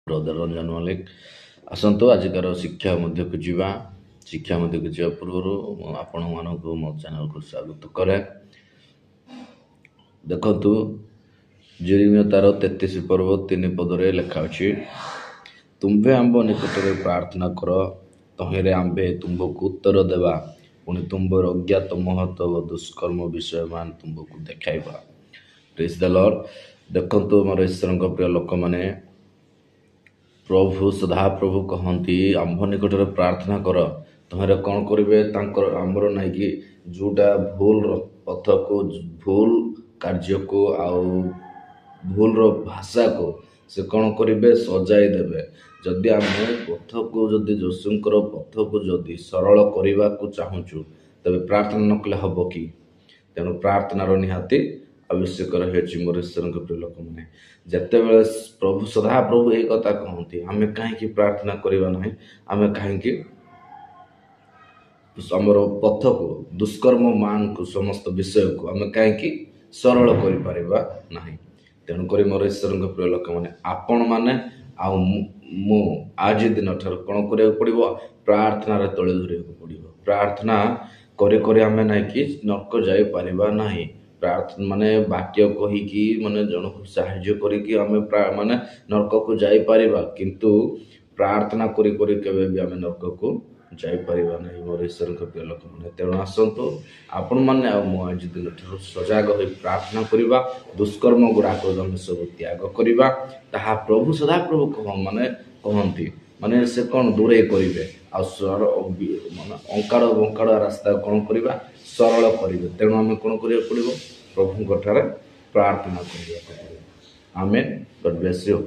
Brother Ranjan Mallik आसतु आजिकार शिक्षा मध्य को जीवा शिक्षा मध्य को जीवा पूर्व आपण मानक मो चैनल को स्वागत करे। देखु जेरेमिया तार 33 पर्व 3 पदरे लिखा अछि, तुम्भे आंब निकटरे प्रार्थना कर, तहिरे आंबे तुम्बको उत्तर देवा, पुणी तुम्बर अज्ञात महत्व दुष्कर्म विषय मान तुम्बको देखाइबा। Praise the Lord. देखंतु मोर ईश्वर प्रिय लोक माने प्रभु सदा प्रभु कहती आंभ निकटरे प्रार्थना कर, तहरे कौन करेंगे आमर नाई कि जोटा भूल पथ को भूल कार्य को आउ भूल भाषा को से कौन करेंगे सजाई देवे। जदि आम पथ को जदि जोशुंकर पथ को जदि सरल करने को चाहूँ तबे प्रार्थना न कले हम कि तेणु प्रार्थनार निहाती आवश्यक रही। मोर ईश्वर प्रिय लोक मैंने जिते बड़े प्रभु सदा प्रभु यही कथा कहती आम कहीं प्रार्थना करवा ना, आम कहीं आमर पथ को दुष्कर्म मान को समस्त विषय को आम कहीं सरल कर तेणुक मोर ईश्वर प्रिय लोक मैंने आपण मैंने मु आज दिन ठार कौन करा पड़ो प्रार्थना तले धरने पड़ो। प्रार्थना करे आम ना कि नर्क जापर ना, प्रार्थना माने वाक्य कहीकि माने जन को साहाय्य करिकि आमे माने नरक को जाई परिबा, किंतु प्रार्थना करी केबे भी आमे नरक को जाई परिबा नहीं। मोर ईश्वर प्रिय लोक माने तेणु आसंतु आपण माने मो आज दिन ठार सजाग होई प्रार्थना करिबा, दुष्कर्म गुड़ाक आम सब त्याग करिबा। ताहा प्रभु सदा प्रभु माने कहंती माने से कौन दूरे करिवे आ माने अंकाड़ बंकाड़ रास्ता कौन करिबा सरल करिवे। तेणु आम कौन करिया पड़िबो प्रभु ठारे प्रार्थना करिया। आमेन। God bless you.